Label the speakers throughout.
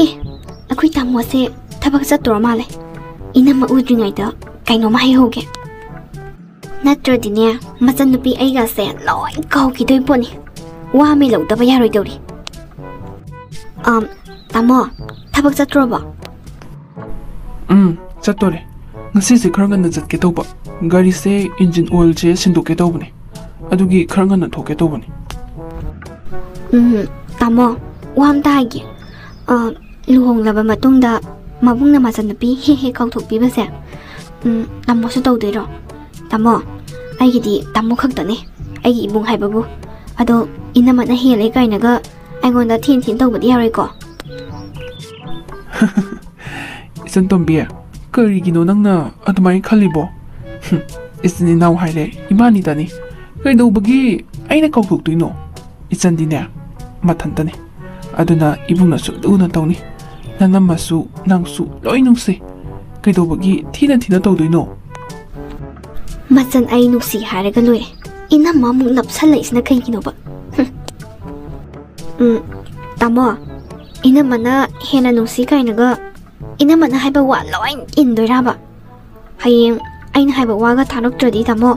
Speaker 1: ꯑꯦ ꯑꯩꯈꯣꯏ ꯇꯥꯃꯣꯁꯦ ꯊꯕꯛ ꯆꯠꯇꯣꯔ ꯃꯥꯜꯂꯦ ꯏꯅꯝꯃ ꯎꯗ꯭ꯔꯤꯉꯩꯗ ꯀꯩꯅꯣꯝꯃ ꯍꯥꯏꯍꯧꯒꯦ ꯅꯠꯇ꯭ꯔꯗꯤꯅꯦ ꯃꯆꯟꯅꯨꯄꯤ ꯑꯩꯒꯁꯦ ꯂꯣꯏ ꯀꯥꯎꯈꯤꯗꯣꯏ ꯄꯣꯠꯅꯤ ꯋꯥ ꯃꯤ ꯂꯧꯗꯕ ꯌꯥꯔꯣꯏꯗꯧꯔꯤ ꯇꯥꯃꯣ ꯊꯕꯛ ꯆꯠꯇ꯭ꯔꯣꯕꯣ
Speaker 2: ꯆꯠꯇꯣꯔꯦ ꯉꯁꯤꯁꯦ ꯈꯔ ꯉꯟꯅ ꯆꯠꯀꯦ ꯇꯧꯕ ꯒꯥꯔꯤꯁꯦ ꯏꯟꯖꯤꯟ ꯑꯣꯏꯜꯁꯦ ꯁꯤꯟꯗꯣꯛꯀꯦ ꯇꯧꯕꯅꯦ ꯑꯗꯨꯒꯤ ꯈꯔ ꯉꯟꯅ ꯊꯣꯛꯀꯦ ꯇꯧꯕꯅꯤ
Speaker 1: ꯇꯥꯃꯣ ꯋꯥ ꯑꯝꯇ ꯍꯥꯏꯒꯦ ꯂꯨꯍꯣꯡꯂꯕ ꯃꯇꯨꯡꯗ ꯃꯕꯨꯡꯅ ꯃꯆꯟꯅꯨꯄꯤ ꯍꯦꯛ ꯍꯦꯛ ꯀꯥꯎꯊꯣꯛꯄꯤꯕꯁꯦ ꯇꯥꯃꯣꯁꯨ ꯇꯧꯗꯣꯏꯔꯣ ꯇꯥꯃꯣ ꯑꯩꯒꯤꯗꯤ ꯇꯥꯃꯣ ꯈꯛꯇꯅꯦ ꯑꯩꯒꯤ ꯏꯕꯨꯡ ꯍꯥꯏꯕꯕꯨ ꯑꯗꯣ ꯏꯅꯝꯃꯅ ꯍꯦꯜꯂꯦ ꯀꯥꯏꯅꯒ ꯑꯩꯉꯣꯟꯗ ꯊꯤꯟ ꯇꯧꯕꯗꯤ ꯌꯥꯔꯣꯏꯀꯣ
Speaker 2: ꯏꯆꯟ ꯇꯣꯝꯕꯤ ꯀꯔꯤꯒꯤꯅꯣ ꯅꯪꯅ ꯑꯗꯨꯃꯥꯏꯅ ꯈꯜꯂꯤꯕꯣ ꯏꯆꯤꯟ ꯏꯅꯥꯎ ꯍꯥꯏꯔꯦ ꯏꯕꯥꯅꯤꯗꯅꯤ ꯀꯩꯗꯧꯕꯒꯤ ꯑꯩꯅ ꯀꯥꯎꯊꯣꯛꯇꯣꯏꯅꯣ ꯏꯆꯟꯗꯤꯅꯦ ꯃꯊꯟꯇꯅꯤ ꯑꯗꯨꯅ ꯏꯕꯨꯡꯅꯁꯨ ꯂꯨꯅ ꯇꯧꯅꯤ ꯅꯅꯝꯃꯁꯨ ꯅꯪꯁꯨ ꯂꯣꯏ ꯅꯨꯡꯁꯤ ꯀꯩꯗꯧꯕꯒꯤ ꯊꯤꯅ ꯇꯧꯗꯣꯏꯅꯣ
Speaker 1: ꯃꯆꯟ ꯑꯩ ꯅꯨꯡꯁꯤ ꯍꯥꯏꯔꯒ ꯂꯣꯏꯔꯦ ꯏꯅꯝꯃ ꯑꯃꯨꯛ ꯅꯞꯁꯜꯂꯛꯏꯁꯤꯅ ꯀꯩꯒꯤꯅꯣꯕ ꯇꯥꯃꯣ ꯏꯅꯝꯃꯅ ꯍꯦꯟꯅ ꯅꯨꯡꯁꯤ ꯀꯥꯏꯅꯒ 이나만 하이바 와 로인 인도이라바 하잉 아인 하이바 와가 다녹더디 다모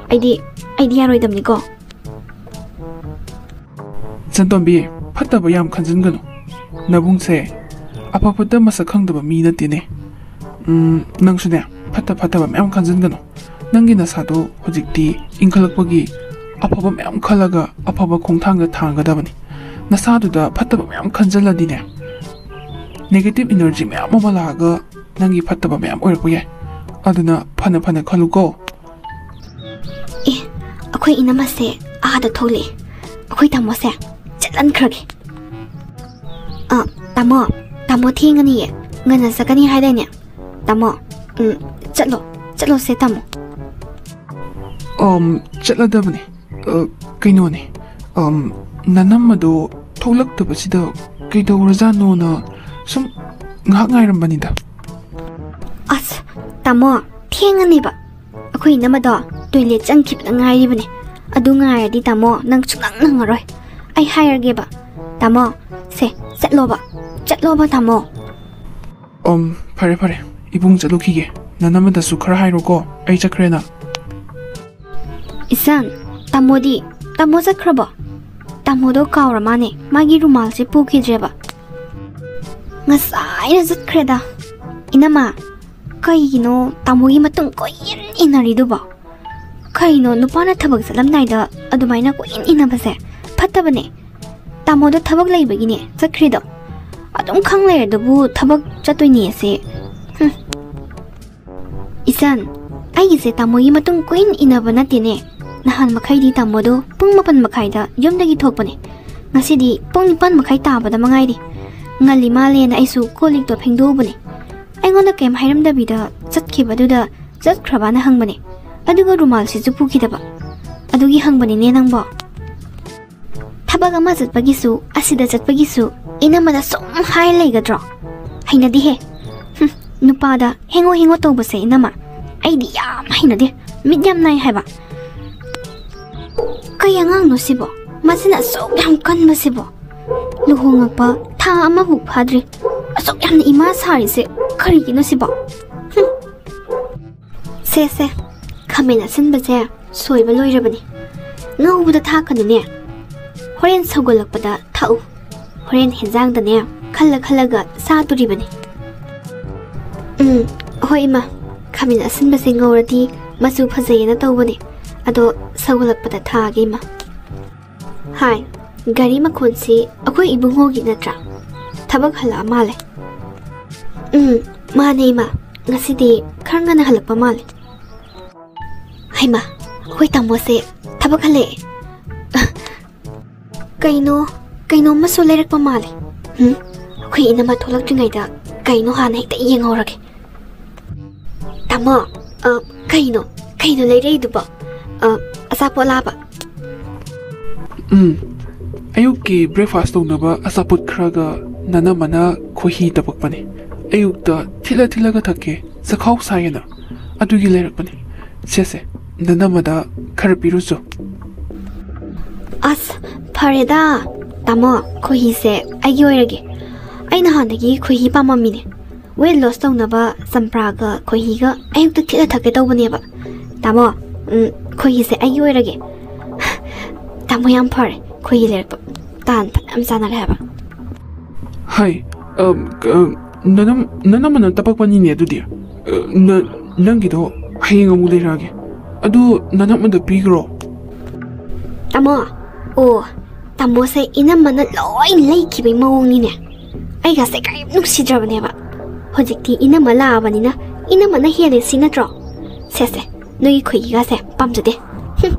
Speaker 1: 아이디 야로이답니까
Speaker 2: ꯆꯟꯇꯣꯝꯕꯤ ꯐꯠꯇꯕ ꯌꯥꯝ ꯈꯟꯖꯤꯟꯒꯅꯨ ꯅꯕꯨꯡꯁꯦ ꯑꯐꯕꯗ ꯃꯁꯛ ꯈꯪꯗꯕ ꯃꯤ ꯅꯠꯇꯦꯅꯦ ꯅꯪꯁꯨꯅꯦ ꯐꯠꯇꯕ ꯃꯌꯥꯝ ꯈꯟꯖꯤꯟꯒꯅꯨ ꯅꯪꯒꯤ ꯅꯁꯥꯗꯣ ꯍꯧꯖꯤꯛꯇꯤ ꯏꯟꯈꯠꯂꯛꯄꯒꯤ ꯑꯐꯕ ꯃꯌꯥꯝ ꯈꯜꯂꯒ ꯑꯐꯕ ꯈꯣꯡꯊꯥꯡꯗ ꯊꯥꯡꯒꯗꯕꯅꯤ ꯅꯁꯥꯗꯨꯗ ꯐꯠꯇꯕ ꯃꯌꯥꯝ ꯈꯟꯖꯤꯜꯂꯗꯤꯅꯦ 네게티브 에너지 ꯃꯌꯥꯝ ꯑꯃ ꯂꯥꯛꯑꯒ ꯅꯪꯒꯤ ꯐꯠꯇꯕ ꯃꯌꯥꯝ ꯑꯣꯏꯔꯛꯄ ꯌꯥꯏ ꯑꯗꯨꯅ ꯐꯅ ꯈꯜꯂꯨꯀꯣ
Speaker 1: ꯑꯩꯈꯣꯏ 이나마ꯁꯦ 아다 ꯊꯣꯛꯂꯦ ꯑꯩꯈꯣꯏ ꯇꯥꯃꯣꯁꯦ ꯆꯠꯂꯟꯈ꯭ꯔꯒꯦ ꯇꯥꯃꯣ ꯊꯦꯡꯉꯅꯤꯌꯦ ꯉꯟꯅ ꯆꯠꯀꯅꯤ ꯍꯥꯏꯗꯥꯏꯅꯦ ꯇꯥꯃꯣ ꯆꯠꯂꯣꯁꯦ ꯇꯥꯃꯣ
Speaker 2: ꯆꯠꯂꯗꯕꯅꯤ ꯀꯩꯅꯣꯅꯦ ꯅꯅꯝꯃꯗꯣ ꯊꯣꯛꯂꯛꯇꯕꯁꯤꯗ ꯀꯩꯗꯧꯔꯖꯥꯠꯅꯣꯅ ꯁꯨꯝ ꯉꯥꯏꯍꯥꯛ ꯉꯥꯏꯔꯝꯕꯅꯤꯗ
Speaker 1: ꯑꯁ ꯇꯥꯃꯣ ꯊꯦꯡꯉꯅꯤꯕ ꯑꯩꯈꯣꯏ ꯏꯅꯝꯃꯗꯣ ꯇꯣꯏꯂꯦꯠ ꯆꯪꯈꯤꯕꯗ ꯉꯥꯏꯔꯤꯕꯅꯦ ꯑꯗꯨ ꯉꯥꯏꯔꯗꯤ ꯇꯥꯃꯣ ꯅꯪ ꯁꯨꯡꯅꯪ ꯅꯪꯉꯔꯣꯏ ꯑꯩ ꯍꯥꯏꯔꯒꯦꯕ ꯇꯥꯃꯣ ꯁꯦ ꯆꯠꯂꯣꯕ ꯇꯥꯃꯣ
Speaker 2: ꯐꯔꯦ 이붕 ꯆꯠꯂꯨꯈꯤꯒꯦ ꯅꯅꯝꯃꯗꯁꯨ ꯈꯔ ꯍꯥꯏꯔꯣꯀꯣ ꯑꯩ ꯆꯠꯈ꯭ꯔꯦꯅ
Speaker 1: 이산 타모 ꯆꯠꯈ꯭ꯔꯕꯣ 타모도 까우라 마네 마기 루말지 푸기드레바 ngasaina ꯆꯠꯈ꯭ꯔꯦꯗ 이나마 ꯀꯩꯒꯤꯅꯣ 타모ꯒꯤ ꯃꯇꯨꯡ ꯀꯣꯏꯟ ꯏꯟꯅꯔꯤꯗꯨꯕꯣ ꯀꯩꯅꯣ ꯅꯨꯄꯥꯅ ꯊꯕꯛ ꯆꯠꯂꯝꯗꯥꯏꯗ ꯑꯗꯨꯃꯥꯏꯅ ꯀꯣꯏꯟ 이나ꯕꯁꯦ ꯐꯠꯇꯕꯅꯦ 타모도ꯊꯕꯛ ꯂꯩꯕꯒꯤꯅꯦ ꯆꯠꯈ꯭ꯔꯤꯗꯣ ꯑꯗꯨꯝ ꯈꯪ ꯂꯩꯔꯗꯨꯕꯨ ꯊꯕꯛ ꯆꯠꯇꯣꯏꯅꯦꯁꯦ 이산 ꯑꯩꯒꯤꯁꯦ 타모ꯒꯤ ꯃꯇꯨꯡ ꯀꯣꯏꯟ 이나ꯕ ꯅꯠꯇꯦꯅꯦ 나한 마카이디 타모도 ꯄꯨꯡ 8 마카이다 ꯌꯨꯝꯗꯒꯤ ꯊꯣꯛꯄꯅꯦ ꯉꯁꯤꯗꯤ ꯄꯨꯡ 9 마카이 ꯇꯥꯕꯗ ꯃꯉꯥꯏꯔꯤ ngali malena aisu kolik to phengdobane aingonda kem hairamdabida chatkhibadуда chatkrabana hangbane aduga rumal si jupu kidaba adugi hangbane ne nangbo thabaga ma chatpagisu asida chatpagisu inamada som hai leigadro hainadi he nupada hengo tobase inama aidi yam hainade midyam nai haiba kayangang no sibo masina so yam kanba sibo luhongakpa ꯊꯥ ꯑꯃꯕꯨ ꯐꯥꯗ꯭ꯔꯤ ꯑꯁꯨꯛ ꯌꯥꯝꯅ ꯏꯃꯥ ꯁꯥꯔꯤꯁꯦ ꯀꯔꯤꯒꯤꯅꯣ ꯁꯤꯕꯣ ꯁꯦ ꯈꯥꯃꯦꯟ ꯑꯁꯤꯟꯕꯁꯦ ꯁꯣꯏꯕ ꯂꯣꯏꯔꯕꯅꯤ ꯉꯧꯕꯗ ꯊꯥꯛꯀꯅꯨꯅꯦ ꯍꯣꯔꯦꯟ ꯁꯧꯒꯠꯂꯛꯄꯗ ꯊꯥꯛꯎ ꯍꯣꯔꯦꯟ ꯍꯦꯟꯖꯥꯡꯗꯅꯦ ꯈꯜꯂꯒ ꯆꯥꯗꯣꯔꯤꯕꯅꯤ ꯍꯣꯏ ꯏꯃꯥ ꯈꯥꯃꯦꯟ ꯑꯁꯤꯟꯕꯁꯦ ꯉꯧꯔꯗꯤ ꯃꯆꯨ ꯐꯖꯩꯌꯦꯅ ꯇꯧꯕꯅꯦ ꯑꯗꯣ ꯁꯧꯒꯠꯂꯛꯄꯗ ꯊꯥꯛꯑꯒꯦ ꯏꯃꯥ ꯍꯥꯏ ꯒꯥꯔꯤ ꯃꯈꯣꯟꯁꯤ ꯑꯩꯈꯣꯏ ꯏꯕꯨꯡꯉꯣꯒꯤ ꯅꯠꯇ꯭ꯔꯥ ꯊꯕꯛ ꯍꯜꯂꯛꯑ ꯃꯥꯜꯂꯦ ꯃꯥꯅꯦ ꯏꯃꯥ ꯉꯁꯤꯗꯤ ꯈꯔ ꯉꯟꯅ ꯍꯜꯂꯛꯄ ꯃꯥꯜꯂꯦ ꯍꯩꯃꯥ ꯑꯩꯈꯣꯏ ꯇꯥꯃꯣꯁꯦ ꯊꯕꯛ ꯍꯜꯂꯛꯑꯦ ꯀꯩꯅꯣꯝꯃꯁꯨ ꯂꯩꯔꯛꯄ ꯃꯥꯜꯂꯦ ꯑꯩꯈꯣꯏ ꯏꯅꯝꯃ ꯊꯣꯛꯂꯛꯇ꯭ꯔꯤꯉꯩꯗ ꯀꯩꯅꯣ ꯍꯥꯟꯅ ꯍꯦꯛꯇ ꯌꯦꯡꯍꯧꯔꯒꯦ ꯇꯥꯃꯣ ꯀꯩꯅꯣ ꯂꯩꯔꯛꯏꯗꯨꯕꯣ ꯑꯆꯥꯄꯣꯠ ꯂꯥꯕ
Speaker 2: ꯑꯌꯨꯛꯀꯤ ꯕ꯭ꯔꯦꯛꯐꯥꯁ ꯇꯧꯅꯕ ꯑꯆꯥꯄꯣꯠ ꯈꯔꯒ ꯅꯅꯝꯃꯅ ꯈꯣꯏꯍꯤ ꯇꯄꯛꯄꯅꯤ ꯑꯌꯨꯛꯇ ꯊꯤꯜꯂꯒ ꯊꯛꯀꯦ ꯆꯈꯥꯎ ꯁꯥꯏꯌꯦꯅ ꯑꯗꯨꯒꯤ ꯂꯩꯔꯛꯄꯅꯤ ꯁꯦ ꯅꯅꯝꯃꯗ ꯈꯔ ꯄꯤꯔꯨꯆꯣ ꯑꯁ
Speaker 1: ꯐꯔꯦꯗ ꯇꯥꯃꯣ ꯈꯣꯏꯍꯤꯁꯦ ꯑꯩꯒꯤ ꯑꯣꯏꯔꯒꯦ ꯑꯩ ꯅꯍꯥꯟꯗꯒꯤ ꯈꯣꯏꯍꯤ ꯄꯥꯝꯃꯝꯃꯤꯅꯦ ꯋꯦꯠ ꯂꯣꯁ ꯇꯧꯅꯕ ꯆꯝꯄ꯭ꯔꯥꯒ ꯈꯣꯏꯍꯤꯒ ꯑꯌꯨꯛꯇ ꯊꯤꯠꯂ ꯊꯛꯀꯦ ꯇꯧꯕꯅꯦꯕ ꯇꯥꯃꯣ ꯈꯣꯏꯍꯤꯁꯦ ꯑꯩꯒꯤ ꯑꯣꯏꯔꯒꯦ ꯇꯥꯃꯣ ꯌꯥꯝ ꯐꯔꯦ ꯈꯣꯏꯍꯤ ꯂꯩꯔꯛꯄ ꯇꯥꯟ ꯐꯅꯌꯥꯝ ꯆꯥꯟꯅꯔꯦ ꯍꯥꯏꯕ
Speaker 2: ꯍꯥꯏ ꯅꯅꯝꯃꯅ ꯇꯄꯛꯄꯅꯤꯅꯦ ꯑꯗꯨꯗꯤ ꯅꯪꯒꯤꯗꯣ ꯍꯌꯦꯡ ꯑꯃꯨꯛ ꯂꯩꯔꯛꯑꯒꯦ ꯑꯗꯨ ꯅꯅꯝꯃꯗ ꯄꯤꯈ꯭ꯔꯣ
Speaker 1: ꯇꯥꯃꯣ ꯑꯣ ꯇꯥꯃꯣꯁꯦ ꯏꯅꯝꯃꯅ ꯂꯣꯏ ꯂꯩꯈꯤꯕꯩ ꯃꯑꯣꯡꯅꯤꯅꯦ ꯑꯩꯒꯁꯦ ꯀꯔꯤꯝ ꯅꯨꯡꯁꯤꯗ꯭ꯔꯕꯅꯦꯕ ꯍꯧꯖꯤꯛꯇꯤ ꯏꯅꯝꯃ ꯂꯥꯛꯑꯕꯅꯤꯅ ꯏꯅꯝꯃꯅ ꯍꯦꯜꯂꯦ ꯁꯤ ꯅꯠꯇ꯭ꯔꯣ ꯁꯦꯁꯦ ꯅꯣꯏꯒꯤ ꯈꯣꯏꯍꯤꯒꯥꯁꯦ ꯄꯥꯝꯖꯗꯦ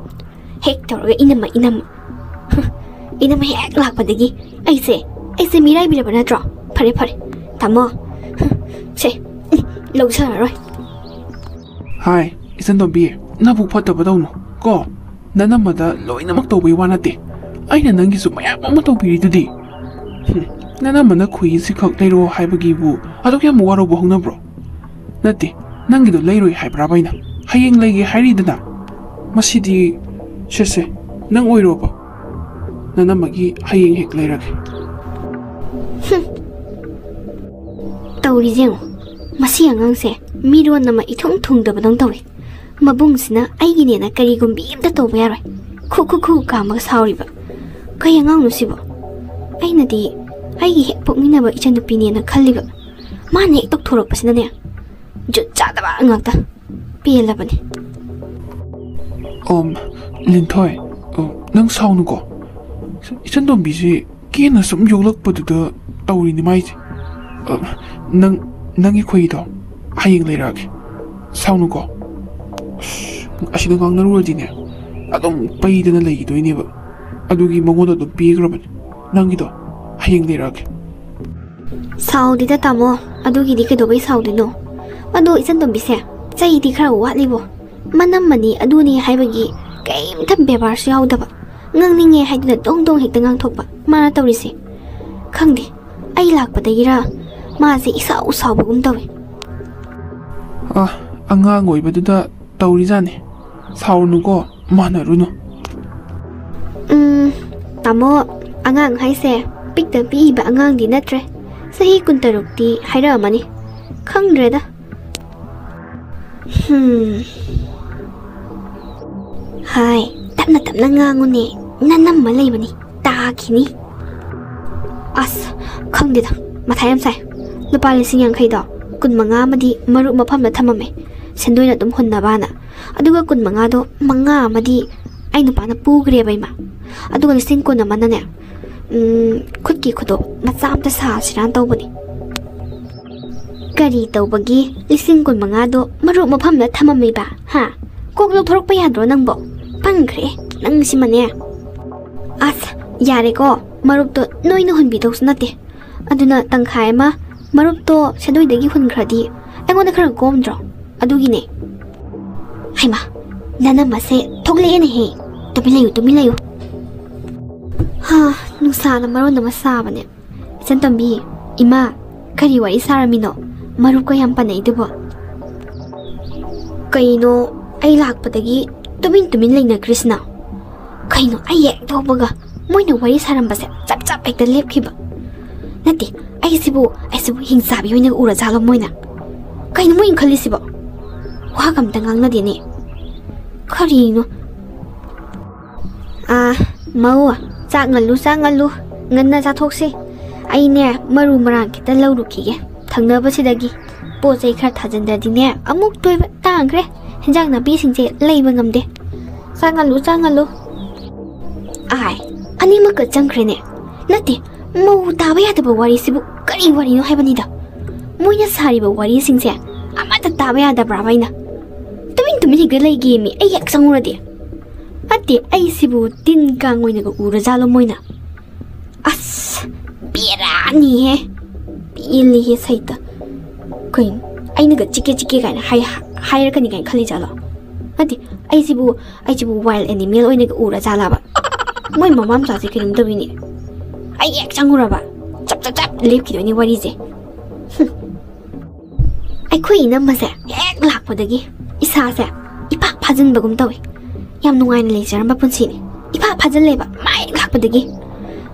Speaker 1: ꯍꯦꯛ ꯇꯧꯔꯒ ꯏꯅꯝꯃ ꯏꯅꯝꯃ ꯍꯦꯛ ꯂꯥꯛꯄꯗꯒꯤ ꯑꯩꯁꯦ ꯃꯤꯔꯥꯏꯕꯤꯔꯕ ꯅꯠꯇ꯭ꯔꯣ ꯐꯔꯦ ꯇꯥꯃꯣ ꯁꯦ ꯂꯧꯖꯔꯔꯣꯏ
Speaker 2: ꯍꯥꯏ ꯏꯆꯟꯇꯣꯝꯕꯤ ꯅꯕꯨꯛ ꯐꯠꯇꯕꯗꯧꯅꯣ ꯀꯣ ꯅꯅꯝꯃꯗ ꯂꯣꯏꯅꯃꯛ ꯇꯧꯕꯩ ꯋꯥ ꯅꯠꯇꯦ ꯑꯩꯅ ꯅꯪꯒꯤꯁꯨ ꯃꯌꯥꯝ ꯑꯃ ꯇꯧꯕꯤꯔꯤꯗꯨꯗꯤ ꯅꯅꯝꯃꯅ ꯈꯣꯏꯍꯤꯁꯤꯈꯛ ꯂꯩꯔꯣ ꯍꯥꯏꯕꯒꯤꯕꯨ ꯑꯗꯨꯛ ꯌꯥꯝ ꯋꯥꯔꯧꯕ ꯍꯧꯅꯕ꯭ꯔꯣ ꯅꯠꯇꯦ ꯅꯪꯒꯤꯗꯣ ꯂꯩꯔꯣꯏ ꯍꯥꯏꯕ꯭ꯔꯥꯕ ꯑꯩꯅ ꯍꯌꯦꯡ ꯂꯩꯒꯦ ꯍꯥꯏꯔꯤꯗꯅ ꯃꯁꯤꯗꯤ ꯁꯦꯁꯦ ꯅꯪ ꯑꯣꯏꯔꯣꯕ ꯅꯅꯝꯃꯒꯤ ꯍꯌꯦꯡ ꯍꯦꯛ ꯂꯩꯔꯒꯦ
Speaker 1: ꯇꯧꯔꯤꯁꯦ ꯌꯦꯡꯉꯣ ꯃꯁꯤ ꯑꯉꯥꯡꯁꯦ ꯃꯤꯔꯣꯟ ꯑꯃ ꯏꯊꯨꯡ ꯊꯨꯡꯗꯕꯗꯧ ꯇꯧꯏ ꯃꯕꯨꯡꯁꯤꯅ ꯑꯩꯒꯤꯅꯦꯅ ꯀꯔꯤꯒꯨꯝꯕꯤ ꯑꯝꯇ ꯇꯧꯕ ꯌꯥꯔꯣꯏ ꯈꯨ ꯀꯥꯝꯃꯒ ꯁꯥꯎꯔꯤꯕ ꯀꯩ ꯑꯉꯥꯡꯅꯣ ꯁꯤꯕꯣ ꯑꯩꯅꯗꯤ ꯑꯩꯒꯤ ꯍꯦꯛ ꯄꯣꯛꯃꯤꯟꯅꯕ ꯏꯆꯟꯅꯨꯄꯤꯅꯦꯅ ꯈꯜꯂꯤꯕ ꯃꯥꯅ ꯍꯦꯛ ꯇꯧꯊꯣꯔꯛꯄꯁꯤꯅꯅꯦ ꯖꯨꯠ ꯆꯥꯗꯕ ꯉꯥꯛꯇ ꯄꯦꯜꯂꯕꯅꯤ
Speaker 2: ꯂꯤꯟꯊꯣꯏ ꯅꯪ ꯁꯥꯎꯅꯨꯀꯣ ꯏꯆꯟꯇꯣꯝꯕꯤꯁꯤ ꯀꯦꯅ ꯁꯨꯝ ꯌꯣꯛꯂꯛꯄꯗꯨꯗ ꯇꯧꯔꯤꯅꯤ ꯃꯥꯏꯁꯦ ꯅꯪꯒꯤ ꯈꯣꯏꯍꯤꯗꯣ ꯍꯌꯦꯡ ꯂꯩꯔꯛꯑꯒꯦ ꯁꯥꯎꯅꯨꯀꯣ ꯑꯁꯤꯗ ꯉꯥꯡꯅꯔꯨꯔꯗꯤꯅꯦ ꯑꯗꯨꯝ ꯄꯩꯗꯅ ꯂꯩꯈꯤꯗꯣꯏꯅꯦꯕ ꯑꯗꯨꯒꯤ ꯃꯉꯣꯟꯗ ꯑꯗꯨꯝ ꯄꯤꯈ꯭ꯔꯕꯅꯤ ꯅꯪꯒꯤꯗꯣ ꯍꯌꯦꯡ ꯂꯩꯔꯛꯑꯒꯦ
Speaker 1: ꯁꯥꯎꯗꯤꯗ ꯇꯥꯃꯣ ꯑꯗꯨꯒꯤꯗꯤ ꯀꯩꯗꯧꯕꯩ ꯁꯥꯎꯗꯣꯏꯅꯣ ꯑꯗꯣ ꯏꯆꯟꯇꯣꯝꯕꯤꯁꯦ ꯆꯩꯗꯤ ꯈꯔ ꯋꯥꯠꯂꯤꯕꯣ ꯃꯅꯝꯃꯅꯤ ꯑꯗꯨꯅꯤ ꯍꯥꯏꯕꯒꯤ ꯀꯩꯝꯇ ꯕꯦꯕꯥꯔꯁꯨ ꯌꯥꯎꯗꯕ ꯉꯥꯡꯅꯤꯡꯉꯦ ꯍꯥꯏꯗꯨꯅ ꯗꯣꯡ ꯍꯦꯛꯇ ꯉꯥꯡꯊꯣꯛꯄ ꯃꯥꯅ ꯇꯧꯔꯤꯁꯦ ꯈꯪꯗꯦ ꯑꯩ ꯂꯥꯛꯄꯗꯒꯤꯔ ꯃꯥꯁꯦ ꯏꯁꯥꯎ ꯁꯥꯎꯕꯒꯨꯝ ꯇꯧꯋꯦ
Speaker 2: ꯑꯉꯥꯡ ꯑꯣꯏꯕꯗꯨꯗ ꯇꯧꯔꯤꯖꯥꯠꯅꯤ ꯁꯥꯎꯔꯨꯅꯨꯀꯣ ꯃꯥꯟꯅꯔꯨꯅꯨ
Speaker 1: ꯇꯥꯃꯣ ꯑꯉꯥꯡ ꯍꯥꯏꯁꯦ ꯄꯤꯛꯇ ꯄꯤꯛꯏꯕ ꯑꯉꯥꯡꯗꯤ ꯅꯠꯇ꯭ꯔꯦ ꯆꯍꯤ 16ꯇꯤ ꯍꯥꯏꯔꯛꯑꯃꯅꯤ ꯈꯪꯗ꯭ꯔꯦꯗ ꯍꯥꯏ ꯇꯞꯅ ꯉꯥꯡꯉꯨꯅꯦ ꯅꯅꯝꯃ ꯂꯩꯕꯅꯤ ꯇꯥꯈꯤꯅꯤ ꯑꯁ ꯈꯪꯗꯦꯗ ꯃꯊꯥ ꯌꯥꯝ ꯁꯥꯏ ꯂꯨꯄꯥ 50,000ꯗꯣ 15 ꯑꯃꯗꯤ ꯃꯔꯨꯞ ꯃꯐꯝꯗ ꯊꯝꯃꯝꯃꯦ ꯁꯦꯟꯗꯣꯏꯅ ꯑꯗꯨꯝ ꯍꯨꯟꯅꯕꯥꯅ ꯑꯗꯨꯒ 15ꯗꯣ 5 ꯑꯃꯗꯤ ꯑꯩ ꯅꯨꯄꯥꯅ ꯄꯨꯈ꯭ꯔꯦꯕꯏꯃꯥ ꯑꯗꯨꯒ 10,000 ꯑꯃꯅꯅꯦ ꯈꯨꯠꯀꯤ ꯈꯨꯗꯣꯞ ꯃꯆꯥ ꯑꯝꯇ ꯁꯥꯁꯤꯔꯥꯅ ꯇꯧꯕꯅꯤ ꯀꯔꯤ ꯇꯧꯕꯒꯤ 15,000ꯗꯣ ꯃꯔꯨꯞ ꯃꯐꯝꯗ ꯊꯝꯃꯝꯃꯤꯕ ꯍꯥ ꯀꯣꯛ ꯂꯧꯊꯣꯔꯛꯄ ꯌꯥꯗ꯭ꯔꯣ ꯅꯪꯕꯣ ꯄꯪꯈ꯭ꯔꯦ ꯅꯪ ꯁꯤꯃꯅꯦ ꯑꯁ ꯌꯥꯔꯦꯀꯣ ꯃꯔꯨꯞꯇꯣ ꯅꯣꯏꯅ ꯍꯨꯟꯕꯤꯗꯧꯁꯨ ꯅꯠꯇꯦ ꯑꯗꯨꯅ ꯇꯪꯈꯥꯏ ꯑꯃ ꯃꯔꯨꯞꯇꯣ ꯁꯦꯟꯗꯣꯏꯗꯒꯤ ꯍꯨꯟꯈ꯭ꯔꯗꯤ ꯑꯩꯉꯣꯟꯗ ꯈꯔ ꯀꯣꯝꯗ꯭ꯔꯣ ꯑꯗꯨꯒꯤꯅꯦ ꯍꯩꯃꯥ ꯅꯅꯝꯃꯁꯦ ꯊꯣꯛꯂꯛꯑꯦꯅꯦꯍꯦ ꯇꯨꯃꯤꯟ ꯂꯩꯌꯨ ꯅꯨꯡꯁꯥꯅ ꯃꯔꯣꯟ ꯑꯃ ꯁꯥꯕꯅꯦ ꯏꯆꯟꯇꯣꯝꯕꯤ ꯏꯃꯥ ꯀꯔꯤ ꯋꯥꯔꯤ ꯁꯥꯔꯝꯃꯤꯅꯣ ꯃꯔꯨꯞꯀ ꯌꯥꯝ ꯄꯟꯅꯩꯗꯨꯕꯣ ꯀꯩꯅꯣ ꯑꯩ ꯂꯥꯛꯄꯗꯒꯤ ꯇꯨꯃꯤꯟ ꯂꯩꯅꯈ꯭ꯔꯤꯁꯤꯅ ꯀꯩꯅꯣ ꯑꯩ ꯍꯦꯛ ꯊꯣꯛꯄꯒ ꯃꯣꯏꯅ ꯋꯥꯔꯤ ꯁꯥꯔꯝꯕꯁꯦ ꯆꯞ ꯍꯦꯛꯇ ꯂꯦꯞꯈꯤꯕ ꯅꯠꯇꯦ ꯑꯩꯁꯤꯕꯨ ꯍꯤꯡꯆꯥꯕꯤ ꯑꯣꯏꯅ ꯎꯔꯖꯥꯠꯂꯣ ꯃꯣꯏꯅ ꯀꯩꯅꯣ ꯃꯣꯏꯅ ꯈꯜꯂꯤꯁꯤꯕꯣ ꯋꯥꯒ ꯑꯝꯇ ꯉꯥꯡꯅꯗꯦꯅꯦ ꯀꯔꯤꯅꯣ ꯃꯧ ꯆꯥꯛ ꯉꯜꯂꯨ ꯉꯟꯅ ꯆꯥꯊꯣꯛꯁꯤ ꯑꯩꯅꯦ ꯃꯔꯨ ꯃꯔꯥꯡ ꯈꯤꯇ ꯂꯧꯔꯨꯈꯤꯒꯦ ꯊꯪꯅꯕꯁꯤꯗꯒꯤ ꯄꯣꯠ ꯆꯩ ꯈꯔ ꯊꯥꯖꯤꯟꯗ꯭ꯔꯗꯤꯅꯦ ꯑꯃꯨꯛ ꯇꯣꯏꯕ ꯇꯥꯡꯈ꯭ꯔꯦ ꯍꯦꯟꯖꯥꯡ ꯅꯥꯄꯤꯁꯤꯡꯁꯦ ꯂꯩꯕ ꯉꯝꯗꯦ ꯆꯥꯛ ꯉꯜꯂꯨ ꯑꯅꯤꯃꯛꯀ ꯆꯪꯈ꯭ꯔꯦꯅꯦ ꯅꯠꯇꯦ ꯃꯧ ꯇꯥꯕ ꯌꯥꯗꯕ ꯋꯥꯔꯤꯁꯤꯕꯨ ꯀꯔꯤ ꯋꯥꯔꯤꯅꯣ ꯍꯥꯏꯕꯅꯤꯗ ꯃꯣꯏꯅ ꯁꯥꯔꯤꯕ ꯋꯥꯔꯤꯁꯤꯡꯁꯦ ꯑꯃꯠꯇ ꯇꯥꯕ ꯌꯥꯗꯕ꯭ꯔꯥꯕ ꯑꯩꯅ ꯇꯨꯃꯤꯟ ꯍꯦꯛꯇ ꯂꯩꯒꯦꯃꯤ ꯑꯩ ꯍꯦꯛ ꯆꯪꯉꯨꯔꯗꯤ ꯅꯠꯇꯦ ꯑꯩꯁꯤꯕꯨ ꯇꯤꯟ ꯀꯥꯡ ꯑꯣꯏꯅꯒ ꯎꯔꯖꯥꯠꯂꯣ ꯃꯣꯏꯅ ꯑꯁ ꯕꯦꯔꯥꯅꯤꯍꯦ ꯄꯦꯜꯂꯤꯍꯦ ꯁꯩꯇ ꯀꯩꯅꯣ ꯑꯩꯅꯒ ꯆꯤꯛꯀꯦ ꯀꯥꯏꯅ ꯍꯥꯏꯔꯛꯀꯅꯤ ꯀꯥꯏꯅ ꯈꯜꯂꯤꯖꯥꯠꯂꯣ ꯅꯠꯇꯦ ꯑꯩꯁꯤꯕꯨ ꯋꯥꯏꯜ ꯑꯦꯅꯤꯃꯦꯜ ꯑꯣꯏꯅꯒ ꯎꯔꯖꯥꯠꯂꯕ ꯃꯣꯏ ꯃꯃꯥ ꯃꯆꯥꯁꯦ ꯀꯩꯅꯣꯝ ꯇꯧꯋꯤꯅꯦ ꯑꯩ ꯍꯦꯛ ꯆꯪꯉꯨꯔꯕ ꯆꯞ ꯂꯦꯞꯈꯤꯗꯣꯏꯅꯤ ꯋꯥꯔꯤꯁꯦ ꯑꯩꯈꯣꯏ ꯏꯅꯝꯃꯁꯦ ꯍꯦꯛ ꯂꯥꯛꯄꯗꯒꯤ ꯏꯁꯥꯁꯦ ꯏꯄꯥꯛ ꯐꯥꯖꯤꯟꯕꯒꯨꯝ ꯇꯧꯋꯤ ꯌꯥꯝ ꯅꯨꯡꯉꯥꯏꯅ ꯂꯩꯖꯔꯝꯕ ꯄꯨꯟꯁꯤꯅꯤ ꯏꯄꯥꯛ ꯐꯥꯖꯤꯜꯂꯦꯕ ꯃꯥ ꯍꯦꯛ ꯂꯥꯛꯄꯗꯒꯤ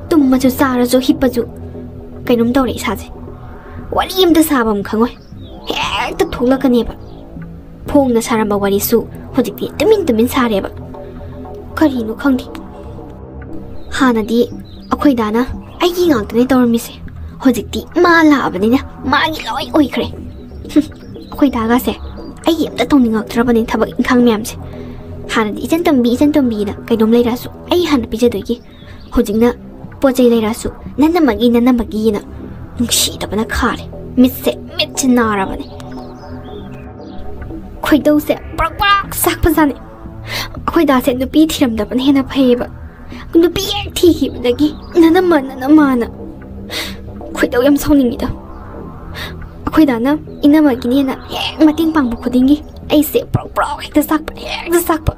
Speaker 1: ꯇꯨꯝꯃꯁꯨ ꯆꯥꯔꯁꯨ ꯍꯤꯞꯄꯁꯨ kainom tawre isaje wari amta sabam khangoi hekta thoklakaneba phongna saramba wari su hojikti tumin sareba karino khangdi hanadi akhoi dana aigi ngantane tawrmise hojikti ma laabadina magi loi oikhre akhoi daga se aigi amta tawningakthrabani thabak inkhang myamse hanadi ijan tambi na kainom leirasu ai hana pijadoigi hojikna pochai leirasu nanamagi na nungsidabana khare mitse mitchinarabani khoidose prak sakpazane khoida se nupi thiramdaban hena phaiba nupi thi hibdagi nanamana khoidau yam sauningida khoida na inamagi ni na mating pangbu khudingi ai se prak hekta sakpa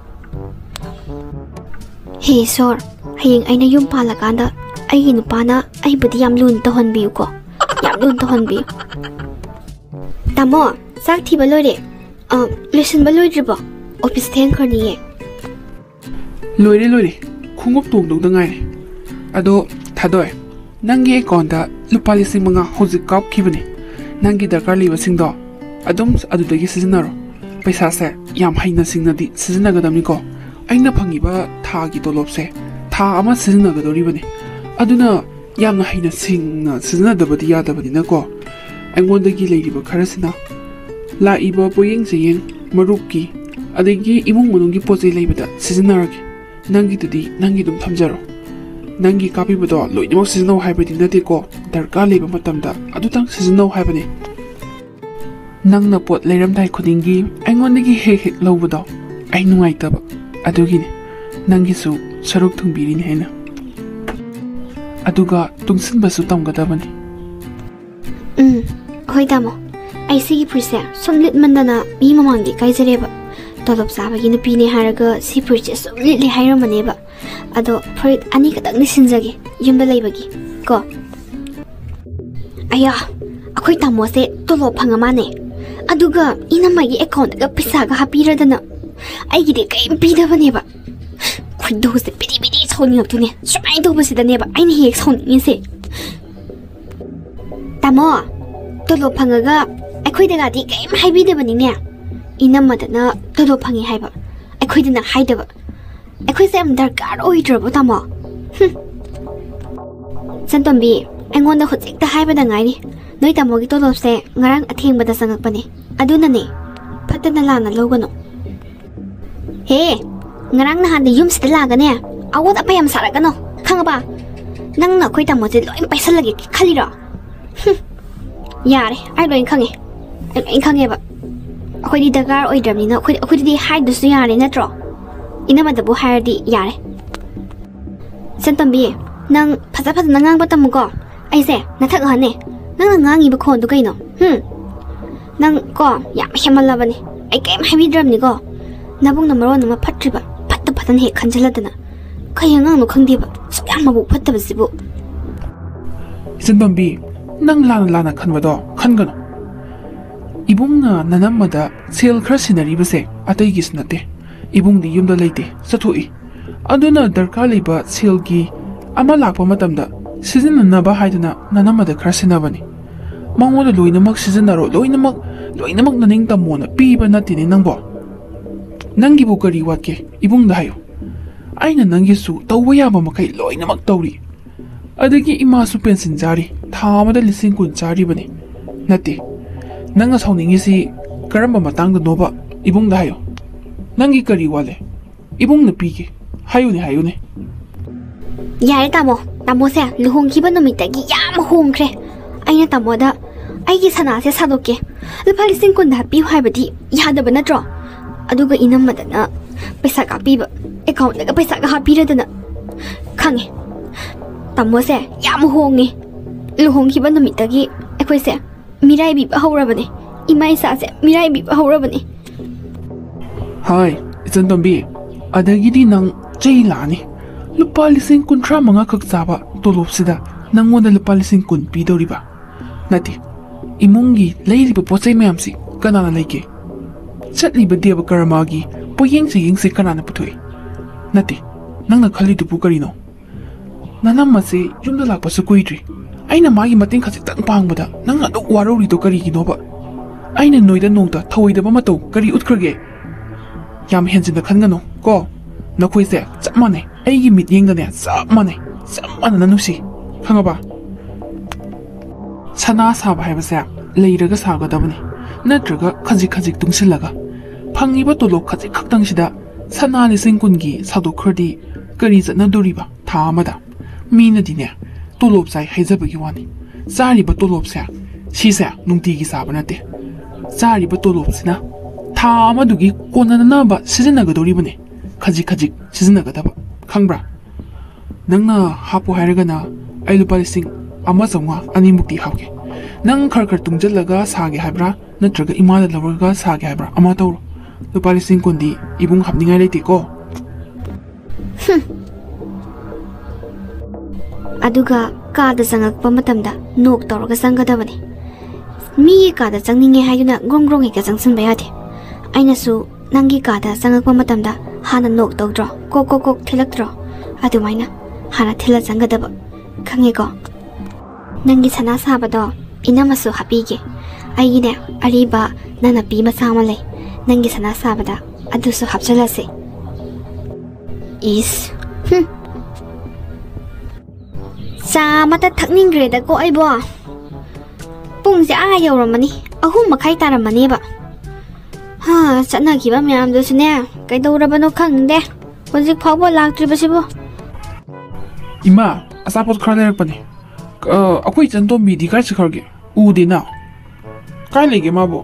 Speaker 1: he sor hayeng aina yum palakanda ai nupana ai budi yam lun to honbiu ko yam lun to honbi tamo sak thiba loire lesson ba loidribo office theng khani ye
Speaker 2: loire khungop tong da ngai ado thadoi nangi account da lupa lising manga hojik kap khibani nangi darkar liba singdo adum adudagi sizinaro paisa se yam haina singnadi sizinagadamni ko aina phangiba thagi tolopse tha ama sizinagadoribani aduna yamna haina singna sizinadabadi yadabadina ko angondagi leiriba kharasina la iba poyeng jeng marupki adagi imung manungi poje leibada sizinarage nangi tudi nangi dum thamjaro nangi kapi bado loinimok sizinau haibadi nate ko darka leiba matamda adutang sizinau haibani nangna pot leiramdai khudingi angondagi hek lobado ai nungaitaba adugine nangi su saruk thungbirini haina aduga tungsinbasu tamgadabani
Speaker 1: hoi tamo ai sigi purse somlit mandana mi mamangdi kaizareba tolop sabagi nupine haraga si purse somlit le hairamaneba ado fruit ani kadang ni sinjage yumda leibagi ko aya akhoi tamo se tolop phangamane aduga inamagi account ga pisa ga hapiradana aigi de kai pidabaneba khudose pidi sauningaptune sumai dobasidaneba aini hek sauningise tamo tolo phangaga akhoi di kaim haibidabani inamadana tolo phangi haiba akhoi dina haidaba akhoi se am darkar oidrabo tamo santombi angonda hojikta haibada ngaini noi tamogi tolopse ngarang athengbada sangakpani adunane phatana lana logano he ngarang na hande yum sida lagane awot apayam saragano khangaba nangna khoi tamoje loin paisalage khalira yare ai loin khange ba akhoi di dagar oidramni na akhoi di haidusu yare natro inamada bu hairdi yare santambi nang phaja nang ba tamuko aise nathak hane nang ngangi ba khon du kaino nang ko yam hemalabani ai kem haibidramni ko nabung na maro na phatriba patan he khanjaladana khayangang no khangdiba soyam mabu phattabasibu
Speaker 2: santambi nang lana khanbado khangano ibungna nanamada sel khra sinari base atai gisnate ibungdi yumda leite sathoi aduna darkar leiba selgi ama lakpa matamda sizinna ba haiduna nanamada khra sinabani mangoda loinamak sizinaro loinamak naning tamona piba natini nangbo nangi bu kari watke ibungda hayo aina nangi su tawba yaba makai loinamak tawri adagi ima su pensin jari thamada lising kun jari bani nati nanga sauningi si karamba matangda noba ibungda hayo nangi kari wale ibungna pige hayune
Speaker 1: yare tamo se luhongkiba numitagi yam hongkre aina tamoda aigi sana se sadoke lupa lising kun da pi haibadi yadaba natro aduga inamadana paisa ka piba account daga paisa ka hapiradana khange tamo se yam honge luhongkiba numitagi akhoi se mirai bi bahurabane imai sa se mirai bi bahurabane
Speaker 2: hai isantombi adagidi nang jailani lupa lising kun tra manga khak chaba tolopsida nangoda lupa lising kun pidoriba nati imungi leiriba pochai mayamsi kanana leike chatliba deba karamagi poyengse kanana puthoi nati nangna khali dupu karino nanamase yumda lakpa su kuidri ꯑꯩꯅ ꯃꯥꯒꯤ ꯃꯇꯦꯡ ꯈꯖꯤꯛꯇꯪ ꯄꯥꯡꯕꯗ ꯅꯪꯅ ꯑꯗꯨꯛ ꯋꯥꯔꯧꯔꯤꯗꯣ ꯀꯔꯤꯒꯤꯅꯣꯕ? ꯑꯩꯅ ꯅꯣꯏꯗ ꯅꯣꯡꯇ ꯊꯧꯑꯣꯏꯗꯕ ꯃꯇꯧ ꯀꯔꯤ ꯎꯠꯈ꯭ꯔꯒꯦ? ꯌꯥꯝ ꯍꯦꯟꯖꯤꯟꯅ ꯈꯟꯒꯅꯨ ꯀꯣ. ꯅꯈꯣꯏꯁꯦ ꯆꯞ ꯃꯥꯟꯅꯩ. ꯑꯩꯒꯤ ꯃꯤꯠꯌꯦꯡꯗꯅꯦ ꯆꯞ ꯃꯥꯟꯅꯩ. ꯆꯞ ꯃꯥꯟꯅꯅ ꯅꯨꯡꯁꯤ. ꯈꯪꯉꯕ? ꯁꯅꯥ ꯁꯥꯕ ꯍꯥꯏꯕꯁꯦ ꯂꯩꯔꯒ ꯁꯥꯒꯗꯕꯅꯤ, ꯅꯠꯇ꯭ꯔꯒ ꯈꯖꯤꯛ ꯈꯖꯤꯛ ꯇꯨꯡꯁꯤꯜꯂꯒ. ꯐꯪꯉꯤꯕ ꯇꯣꯂꯣꯞ ꯈꯖꯤꯛ ꯈꯛꯇꯪꯁꯤꯗ ꯁꯅꯥ 10,000 ꯁꯥꯗꯣꯛꯈ꯭ꯔꯗꯤ ꯀꯔꯤ ꯆꯠꯅꯗꯣꯔꯤꯕ ꯊꯥ ꯑꯃꯗ? ꯃꯤꯅꯗꯤꯅꯦ ꯇꯣꯂꯣꯞ ꯆꯥꯏ ꯍꯥꯏꯖꯕꯒꯤ ꯋꯥꯅꯤ. ꯆꯥꯔꯤꯕ ꯇꯣꯂꯣꯞꯁꯦ ꯁꯤꯁꯦ ꯅꯨꯡꯇꯤꯒꯤ ꯆꯥꯕ ꯅꯠꯇꯦ. ꯆꯥꯔꯤꯕ ꯇꯣꯂꯣꯞꯁꯤꯅ ꯊꯥ ꯑꯃꯗꯨꯒꯤ ꯀꯣꯟꯅꯅꯕ ꯁꯤꯖꯤꯟꯅꯒꯗꯧꯔꯤꯕꯅꯤ. ꯈꯖꯤꯛ ꯈꯖꯤꯛ ꯁꯤꯖꯤꯟꯅꯒꯗꯕ. ꯈꯪꯕ꯭ꯔꯥ? ꯅꯪꯅ ꯍꯥꯞꯄꯨ ꯍꯥꯏꯔꯒꯅ ꯑꯩ ꯂꯨꯄꯥ 1,500 2무ꯛꯇꯤ ꯍꯥꯞꯀꯦ. ꯅꯪ ꯈꯔ ꯈꯔ ꯇꯨꯡꯖꯜꯂꯒ ꯁꯥꯒꯦ ꯍꯥꯏꯕ꯭ꯔꯥ ꯅꯠꯇ꯭ꯔꯒ ꯏꯃꯥꯗ ꯂꯧꯔꯒ ꯁꯥꯒꯦ ꯍꯥꯏꯕ꯭ꯔꯥ? ꯑꯃ ꯇꯧꯔꯣ. ꯂꯨꯄꯥ 20,000ꯗꯤ 이봉 합ningai leiteko.
Speaker 1: ꯑꯗꯨꯒ ꯀꯥꯗ ꯆꯪꯉꯛꯄ ꯃꯇꯝꯗ ꯅꯣꯛ ꯇꯧꯔꯒ ꯆꯪꯒꯗꯕꯅꯤ. ꯃꯤꯒꯤ ꯀꯥꯗ ꯆꯪꯅꯤꯡꯉꯦ ꯍꯥꯏꯗꯨꯅ ꯒ꯭ꯔꯣꯡ ꯒ꯭ꯔꯣꯡ ꯍꯦꯛꯇ ꯆꯪꯁꯤꯟꯕ ꯌꯥꯗꯦ. ꯑꯩꯅꯁꯨ ꯅꯪꯒꯤ ꯀꯥꯗ ꯆꯪꯉꯛꯄ ꯃꯇꯝꯗ ꯍꯥꯟꯅ ꯅꯣꯛ ꯇꯧꯗ꯭ꯔꯣ? ꯀꯣꯛ ꯀꯣꯛ ꯀꯣꯛ ꯊꯤꯜꯂꯛꯇ꯭ꯔꯣ? ꯑꯗꯨꯃꯥꯏꯅ ꯍꯥꯟꯅ ꯊꯤꯜꯂ ꯆꯪꯒꯗꯕ. ꯈꯪꯉꯦꯀꯣ? ꯅꯪꯒꯤ ꯁꯅꯥ ꯁꯥꯕꯗꯣ ꯏꯅꯝꯃꯁꯨ ꯍꯥꯞꯄꯤꯒꯦ. ꯑꯩꯒꯤꯅꯦ ꯑꯔꯤꯕ ꯅꯅꯥꯄꯤ ꯃꯆꯥ ꯑꯃ ꯂꯩ. ꯅꯪꯒꯤ ꯁꯅꯥ ꯁꯥꯕꯗ ꯑꯗꯨꯁꯨ ꯍꯥꯞꯆꯜꯂꯁꯤ. 이스. ꯆꯥ ꯑꯃꯇ ꯊꯛꯅꯤꯡꯈ꯭ꯔꯦꯗꯀꯣ ꯑꯩꯕꯣ. ꯄꯨꯡꯁꯦ ꯌꯧꯔꯝꯃꯅꯤ. 3:30 ꯇꯥꯔꯝꯃꯅꯦꯕ. ꯆꯠꯅꯈꯤꯕ ꯃꯌꯥꯝꯗꯨꯁꯨꯅꯦ ꯀꯩꯗꯧꯔꯕꯅꯣ ꯈꯪꯗꯦ. ꯍꯧꯖꯤꯛ ꯐꯥꯎꯕ ꯂꯥꯛꯇ꯭ꯔꯤꯕꯁꯤꯕꯨ.
Speaker 2: 이마, 아사포트 khara lerakpani. Akoi Chantombi kai chakharge. Udena. Kai lege mabo.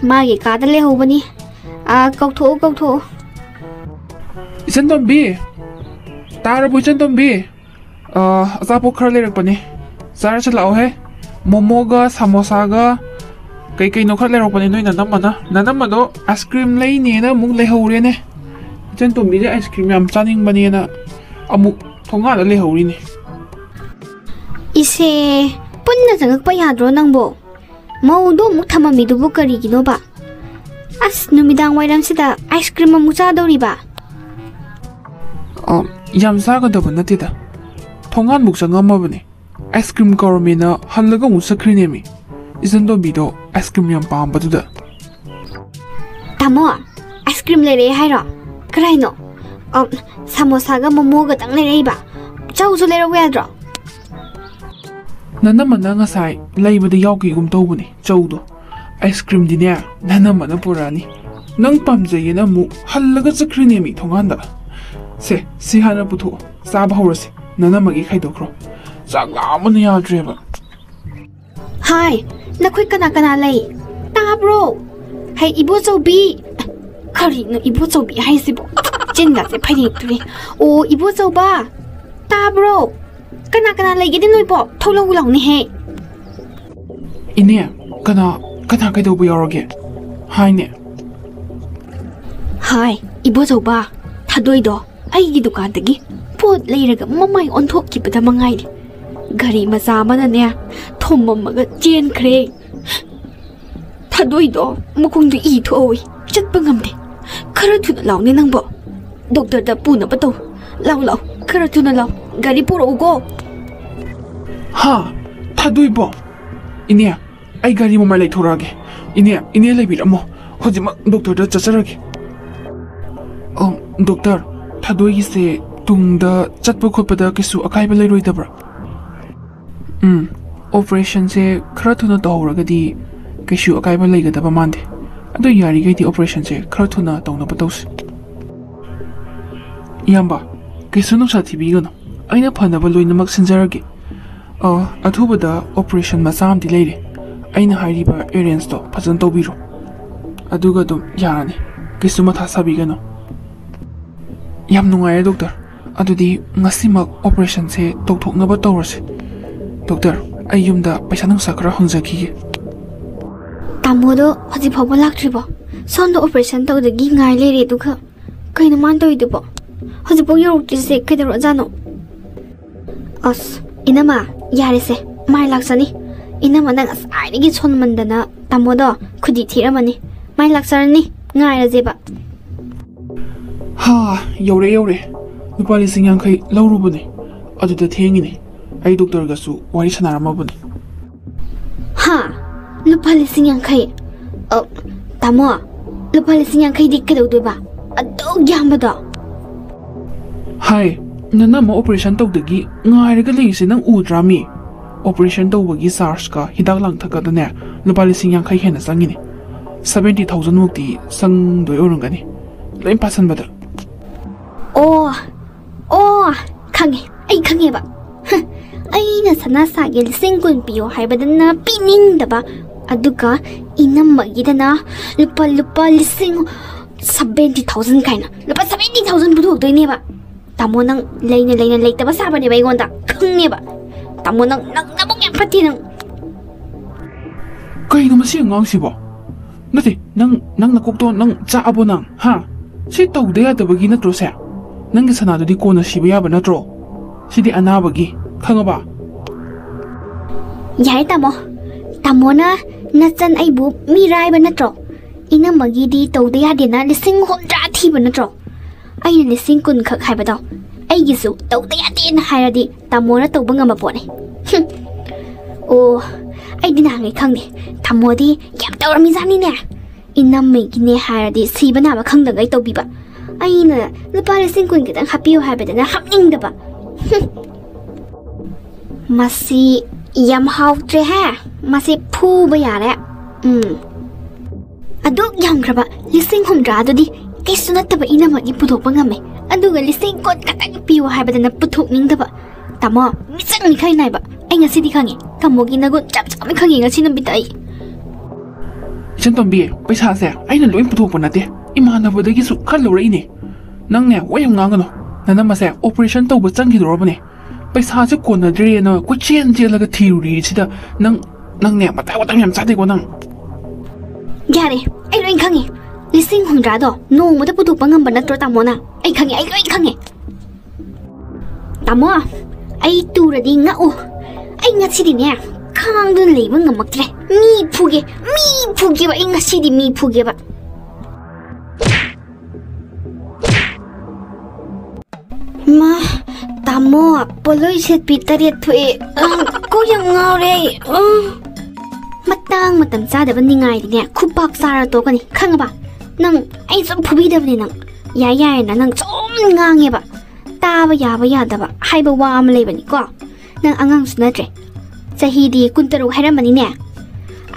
Speaker 1: 마기 가다 레호버니. ꯀꯧꯊꯣꯛꯎ.
Speaker 2: Chantombi. Tarabo Chantombi. Asapo트 khara lerakpani. Chara chalao he. Momoga, samosaga. Kay no khara lerakpani noi nanamado ice cream leine muk lehorene. Chantombi je ice cream yam chaningbani na amuk thongada lehorini.
Speaker 1: 이세 뻔나 장악pa yadro nangbo. Maudo muk thamamidubu kariginoba. Numidang wairamsida ice cream amuk chadoriba.
Speaker 2: Yam sagadaba natida. Thongan muk changamabani. Ice cream karamena hallaga muk sakrinemi. Chantombido ice cream yam pambaduda.
Speaker 1: Tamo ice cream lere hairo. Karaino. 사모사가 모모가 딱 내려이봐. 저우수 내려고 해야죠.
Speaker 2: 나나마나 ngasai laibada yaugigum tawbani chawdo. Ice cream dine nanamana purani. Nang pamjayena mu hallaga chakrinemi thonganda. Se si hana putho saba hawrasi nanamagi khaidokro. Chak lamana yadreba.
Speaker 1: Hi, nakhoi kana lay. Tabro. Hey ibo chawbi. Kari no ibo chawbi haisibo. 찐가세 파이니투리. 오 이보 저봐. 따브로. kana lagi din noibo tholaw lawni he.
Speaker 2: Ine kana kaidobu yoroge. Haine.
Speaker 1: Hai ibo 저봐. Thadoido aigi dukandagi pot leiraga mamai onthokibada mangai. Gari macha manane thommamaga chenkhre. Thadoido mukungdu I thoi chatpa ngamde. Khara thuna lawni nangbo. Doctor da puna pato. Law. Khara thuna law. Gari puro ugo.
Speaker 2: Ha, thaduibo. Ine, ai gari mama lai thorage. Ine lai biramo. Hojima doctor da chacharage. Doctor, thadoi se tungda chatpa khotpada kisu akaiba lai roidabra. Operation se khara thuna tawragadi kisu akaiba lai gadaba mande. Ado yari gai di operation se khara thuna tawna patawsi. Yamba, kisu nungsa thibigano. Aina phanaba loinamak sinjarage. Athubada operation macha amdi leire. Aina hairiba arrange to phazan tawbiro. Aduga dum yarani. Kisu matha sabigano. Yam nungai doctor. Adudi ngasimak operation se tawthoknaba tawrase. Doctor, ai yumda paisa nungsa khara hangjakige.
Speaker 1: Tamodo hoji phawba laktribo. Sonda operation tawdagi ngai leire dukha. Kaina man toidubo. Hoji bo yorutise kedaro jano. Inama yarise mai laksani. Inama nang asaidagi chonmandana tamodo khudi thiramani. Mai laksarani ngai rajeba.
Speaker 2: Ha, yore. Lupa 50,000 laurubani. Aduda thengini. ꯑꯩ ꯗꯣꯛꯇꯔꯒꯁꯨ ꯋꯥꯔꯤ ꯁꯥꯟꯅꯔꯝꯃꯕꯅꯤ
Speaker 1: ꯍꯥ ꯂꯨꯄꯥ 50,000 ꯇꯥꯃꯣ ꯂꯨꯄꯥ 50,000ꯗꯤ ꯀꯩꯗꯧꯗꯣꯏꯕ ꯑꯗꯨꯛ ꯌꯥꯝꯕꯗꯣ
Speaker 2: ꯍꯥꯏ ꯅꯅꯝꯃ operation ꯇꯧꯗꯒꯤ ꯉꯥꯏꯔꯒ ꯂꯩꯔꯤꯁꯦ ꯅꯪ ꯎꯗ꯭ꯔꯥꯃꯤ ꯑꯣꯄꯔꯦꯁꯟ ꯇꯧꯕꯒꯤ ꯆꯥꯔꯖꯀ ꯍꯤꯗꯥꯛ ꯂꯥꯡꯊꯛꯀꯗꯅꯦ ꯂꯨꯄꯥ 50,000 ꯍꯦꯟꯅ ꯆꯪꯉꯤꯅꯦ 70,000 ꯃꯨꯛꯇꯤ ꯆꯪꯗꯣꯏ ꯑꯣꯏꯔꯝꯒꯅꯤ ꯂꯣꯏ ꯄꯥꯁꯟꯕꯗ
Speaker 1: ꯑꯣ ꯈꯪꯉꯦ ꯑꯩ ꯈꯪꯉꯦꯕ ꯑꯩꯅ ꯁꯅꯥꯁꯥꯒꯤ 10,000 ꯄꯤꯌꯣ ꯍꯥꯏꯕꯗꯅ ꯄꯤꯅꯤꯡꯗꯕ ꯑꯗꯨꯒ ꯏꯅꯝꯃꯒꯤꯗꯅ ꯂꯨꯄꯥ 70,000 ꯀꯥꯏꯅ ꯂꯨꯄꯥ 70,000 ꯄꯨꯊꯣꯛꯇꯣꯏꯅꯦꯕ ꯇꯥꯃꯣ ꯅꯪ ꯂꯩꯅ ꯂꯩꯇꯕ ꯁꯥꯕꯅꯦꯕ ꯑꯩꯉꯣꯟꯗ ꯈꯪꯅꯦꯕ ꯇꯥꯃꯣ ꯅꯪ ꯅꯕꯨꯛ ꯌꯥꯝ ꯐꯠꯇꯦ ꯅꯪ
Speaker 2: ꯀꯩꯅꯣ ꯃꯁꯤ ꯑꯉꯥꯡꯁꯤꯕꯣ ꯅꯠꯇꯦ ꯅꯪ ꯅꯀꯣꯛꯇꯣ ꯅꯪ ꯆꯥꯛꯑꯕꯣ ꯅꯪ ꯍꯥ ꯁꯤ ꯇꯧꯗ ꯌꯥꯗꯕꯒꯤ ꯅꯠꯇ꯭ꯔꯣ ꯁꯦ ꯅꯪꯒꯤ ꯁꯅꯥꯗꯨꯗꯤ ꯀꯣꯟꯅ ꯁꯤꯕ ꯌꯥꯕ ꯅꯠꯇ꯭ꯔꯣ ꯁꯤꯗꯤ ꯑꯅꯥꯕꯒꯤ ꯈꯪꯉꯕ
Speaker 1: ꯌꯥꯔꯦ ꯇꯥꯃꯣꯅ ꯅꯆꯟ ꯑꯩꯕꯨ ꯃꯤꯔꯥꯏꯕ ꯅꯠꯇ꯭ꯔꯣ ꯏꯅꯝꯃꯒꯤꯗꯤ ꯇꯧꯗ ꯌꯥꯗꯦꯅ 50,000 ꯊꯤꯕ ꯅꯠꯇ꯭ꯔꯣ ꯑꯩꯅ 10,000 ꯈꯛ ꯍꯥꯏꯕꯗꯣ ꯑꯩꯒꯤꯁꯨ ꯇꯧꯗ ꯌꯥꯗꯦꯅ ꯍꯥꯏꯔꯗꯤ ꯇꯥꯃꯣꯅ ꯇꯧꯕ ꯉꯝꯕ ꯄꯣꯠꯅꯤ ꯑꯣ ꯑꯩꯗꯤ ꯅꯍꯥꯟꯉꯩ ꯈꯪꯗꯦ ꯇꯥꯃꯣꯗꯤ ꯌꯥꯝ ꯇꯧꯔꯝꯃꯤꯖꯥꯠꯅꯤꯅꯦ ꯏꯅꯝꯃꯒꯤꯅꯦ ꯍꯥꯏꯔꯗꯤ ꯁꯤꯕ ꯅꯥꯕ ꯈꯪꯗꯒꯩ ꯇꯧꯕꯤꯕ ꯑꯩꯅ ꯂꯨꯄꯥ 10,000 ꯈꯤꯇꯪ ꯍꯥꯞꯄꯤꯌꯨ ꯍꯥꯏꯕꯗꯅ ꯍꯥꯞꯅꯤꯡꯗꯕ ꯃꯁꯤ ꯌꯥꯝ ꯍꯥꯎꯇ꯭ꯔꯦꯍꯦ ꯃꯁꯤ ꯐꯨꯕ ꯌꯥꯔꯦ ꯑꯗꯨꯛ ꯌꯥꯝꯈ꯭ꯔꯕ 50,000 ꯀꯩꯁꯨ ꯅꯠꯇꯕ ꯏꯅꯝꯃꯒꯤ ꯄꯨꯊꯣꯛꯄ ꯉꯝꯃꯦ ꯑꯗꯨꯒ 10,000 ꯈꯛꯇꯪ ꯄꯤꯌꯨ ꯍꯥꯏꯕꯗꯅ ꯄꯨꯊꯣꯛꯅꯤꯡꯗꯕ ꯇꯥꯃꯣ ꯃꯤꯆꯪ ꯃꯤꯈꯥꯏ ꯅꯥꯏꯕ ꯑꯩ ꯉꯁꯤꯗꯤ ꯈꯪꯉꯦ ꯇꯥꯃꯣꯒꯤ ꯅꯒꯨꯟ ꯆꯞ ꯆꯥꯅ ꯈꯪꯉꯦ ꯉꯁꯤ ꯅꯨꯃꯤꯠꯇ ꯑꯩ
Speaker 2: ꯏꯆꯟꯇꯣꯝꯕꯤ ꯄꯩꯁꯥꯁꯦ ꯑꯩꯅ ꯂꯣꯏ ꯄꯨꯊꯣꯛꯄ ꯅꯠꯇꯦ ꯏꯃꯥꯟꯅꯕꯗꯒꯤꯁꯨ ꯈꯔ ꯂꯧꯔꯛꯏꯅꯦ ꯅꯪꯅꯦ ꯋꯥ ꯌꯥꯝ ꯉꯥꯡꯒꯅꯣ ꯅꯅꯝꯃꯁꯦ ꯑꯣꯄꯔꯦꯁꯟ ꯇꯧꯕ ꯆꯪꯈꯤꯗꯧꯔꯕꯅꯦ ꯄꯩꯁꯥꯁꯦ ꯀꯣꯟꯅꯗ꯭ꯔꯦꯅ ꯀꯣꯏꯆꯦꯟ ꯆꯦꯜꯂꯒ ꯊꯤꯔꯨꯔꯤꯁꯤꯗ ꯅꯪꯅꯦ ꯃꯇꯥꯡ ꯌꯥꯝ ꯆꯥꯗꯦꯀꯣ ꯅꯪ
Speaker 1: ꯌꯥꯔꯦ ꯑꯩ ꯂꯣꯏ ꯈꯪꯉꯦ 50,000 ꯅꯣꯡꯃꯗ ꯄꯨꯊꯣꯛꯄ ꯉꯝꯕ ꯅꯠꯇ꯭ꯔꯣ ꯇꯥꯃꯣꯅ ꯑꯩ ꯈꯪꯉꯦ ꯑꯩ ꯂꯣꯏ ꯈꯪꯉꯦ ꯇꯥꯃꯣ ꯑꯩ ꯇꯨꯔꯗꯤ ꯉꯛꯎ ꯑꯩ ꯉꯁꯤꯗꯤꯅꯦ ꯈꯥꯡꯗꯨꯅ ꯂꯩꯕ ꯉꯝꯃꯛꯇ꯭ꯔꯦ ꯃꯤ ꯐꯨꯒꯦꯕ ꯑꯩ ꯉꯁꯤꯗꯤ ꯃꯤ ꯐꯨꯒꯦꯕ ꯃꯥ ꯇꯥꯃꯣ ꯄꯣꯂꯣꯏ ꯁꯦꯠꯄꯤ 8 ꯊꯣꯛꯑꯦ ꯀꯣ ꯌꯥꯝ ꯉꯥꯎꯔꯦ ꯃꯇꯝ ꯆꯥꯗꯕ ꯅꯤꯡꯉꯥꯏꯗꯤꯅꯦ ꯈꯨꯄꯥꯛ ꯆꯥꯔ ꯇꯣꯛꯀꯅꯤ ꯈꯪꯉꯕ ꯅꯪ ꯑꯩ ꯁꯨꯝ ꯐꯨꯕꯤꯗꯕꯅꯦ ꯅꯪ ꯌꯥꯏꯅ ꯅꯪ ꯁꯨꯝ ꯉꯥꯡꯉꯦꯕ ꯇꯥꯕ ꯌꯥꯕ ꯌꯥꯗꯕ ꯍꯥꯏꯕ ꯋꯥ ꯑꯃ ꯂꯩꯕꯅꯤꯀꯣ ꯅꯪ ꯑꯉꯥꯡꯁꯨ ꯅꯠꯇ꯭ꯔꯦ ꯆꯍꯤꯗꯤ 13 ꯍꯥꯏꯔꯝꯕꯅꯤꯅꯦ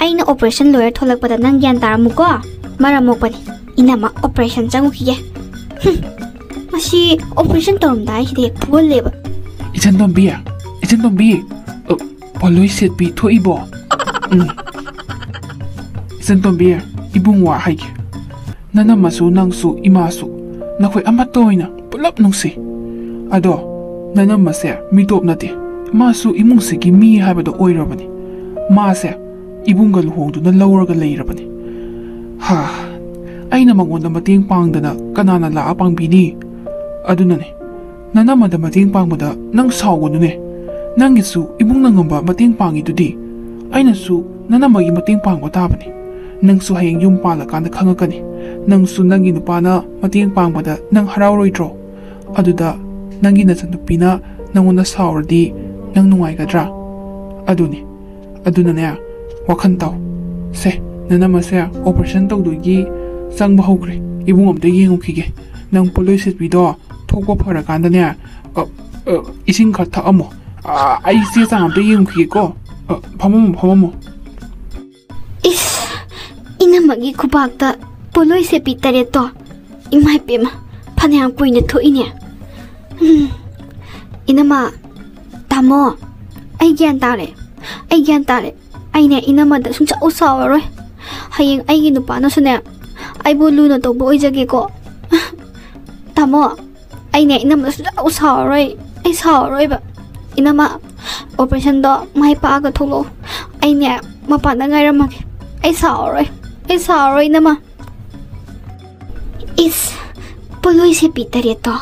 Speaker 1: ꯑꯩꯅ ꯑꯣꯄꯔꯦꯁꯟ ꯂꯣꯏꯔ ꯊꯣꯛꯂꯛꯄꯗ ꯅꯪ ꯒ꯭ꯌꯥꯟ ꯇꯥꯔꯝꯃꯨꯀꯣ ꯃꯔꯝ ꯃꯣꯛꯄꯅꯤ ꯏꯅꯝꯃ ꯑꯣꯄꯔꯦꯁꯟ ꯆꯪꯉꯨꯈꯤꯒꯦ ꯃꯁꯤ ꯑꯣꯄꯔꯦꯁꯟ ꯇꯧꯔꯝꯗꯥꯏꯁꯤꯗ ꯍꯦꯛ ꯐꯨꯍꯜꯂꯦꯕ
Speaker 2: ꯏꯆꯟꯇꯣꯝꯕꯤ ꯄꯣꯂꯣꯏ ꯁꯦꯠꯄꯤ ꯊꯣꯛꯏꯕꯣ ꯏꯆꯟꯇꯣꯝꯕꯤ ꯏꯕꯨꯡ ꯋꯥ ꯍꯥꯏꯒꯦ ꯅꯅꯝꯃꯁꯨ ꯅꯪꯁꯨ ꯏꯃꯥꯁꯨ ꯅꯈꯣꯏ ꯑꯃꯠꯇ ꯑꯣꯏꯅ ꯄꯨꯂꯞ ꯅꯨꯡꯁꯤ ꯑꯗꯣ ꯅꯅꯝꯃꯁꯦ ꯃꯤꯇꯣꯞ ꯅꯠꯇꯦ ꯃꯥꯁꯨ ꯏꯃꯨꯡꯁꯤꯒꯤ ꯃꯤ ꯍꯥꯏꯕꯗꯣ ꯑꯣꯏꯔꯕꯅꯤ ꯃꯥꯁꯦ ꯏꯕꯨꯡꯒ ꯂꯨꯍꯣꯡꯗꯨꯅ ꯂꯧꯔꯒ ꯂꯩꯔꯕꯅꯤ ꯑꯩꯅ ꯃꯉꯣꯟꯗ ꯃꯇꯦꯡ ꯄꯥꯡꯗꯅ ꯀꯅꯥꯅ ꯂꯥꯛꯑ ꯄꯥꯡꯕꯤꯅꯤ ꯑꯗꯨꯅꯅꯦ ꯅꯅꯝꯃꯗ ꯃꯇꯦꯡ ꯄꯥꯡꯕꯗ ꯅꯪ ꯁꯥꯎꯒꯅꯨꯅꯦ ꯅꯪꯒꯤꯁꯨ ꯏꯕꯨꯡꯅ ꯉꯝꯕ ꯃꯇꯦꯡ ꯄꯥꯡꯉꯤꯗꯨꯗꯤ ꯑꯩꯅꯁꯨ ꯅꯅꯝꯃꯒꯤ ꯃꯇꯦꯡ ꯄꯥꯡꯕ తాꯕꯅꯤ ꯅꯪꯁꯨ ꯍꯌꯦꯡ ꯌꯨꯝ ꯄꯥꯜꯂꯀꯥꯟꯗ ꯈꯪꯉꯛꯀꯅꯤ ꯅꯪꯁꯨ ꯅꯪꯒꯤ ꯅꯨꯄꯥꯅ ꯃꯇꯦꯡ ꯄꯥꯡꯕꯗ ꯅꯪ ꯍꯔꯥꯎꯔꯣꯏꯗ꯭ꯔോ ꯑꯗꯨꯗ ꯅꯪꯒꯤ ꯅꯆꯟꯅꯨꯄꯤꯅ ꯅꯪꯉꯣꯟꯗ ꯁꯥꯎꯔꯗꯤ ꯅꯪ ꯅꯨꯡꯉꯥꯏꯒꯗ꯭ꯔꯥ ꯑꯗꯨꯅꯅꯦ ꯋꯥꯈꯜ ꯇꯥꯎ ꯁꯦ ꯅꯅꯝꯃꯁꯦ ꯑꯣꯄꯔꯦꯁꯟ ꯇꯧꯗꯣꯏꯒꯤ ꯆꯪꯕ ꯍꯧꯈ꯭ꯔꯦ ꯏꯕꯨꯡ ꯑꯝꯇ ꯌꯦꯡꯉꯨꯈꯤꯒꯦ ꯅꯪ ꯄꯣꯂꯣꯏ ꯁꯦꯠꯄꯤꯗꯣ ꯊꯣꯛꯄ ꯐꯔꯀꯥꯟꯗꯅꯦ ꯏꯁꯤꯡ ꯈꯔ ꯊꯛꯑꯝꯃꯣ ꯑꯩ ꯆꯦ ꯆꯥꯡ ꯑꯝꯇ ꯌꯦꯡꯉꯨꯈꯤꯒꯦꯀꯣ ꯐꯝꯃꯝꯃꯣ
Speaker 1: 이스 이나마기 구박다 볼로이세 빗다랬더 이마이빼마 파네양 꾸이네 토이네 이나마 다모 아이기 안 따래 아이네 이나마다 숭차 오사워로이 하잉 아이기 누빠나수네 아이보 루나 또보 오이자기고 다모 아이네 이나마다 숭차 오사워로이 아이 사워로이바 이나마 오퍼레이션도 마이 빠가 톨로 아이네 마빠나 가이라마게 I sorry naman. Is, puloy si Peter ito.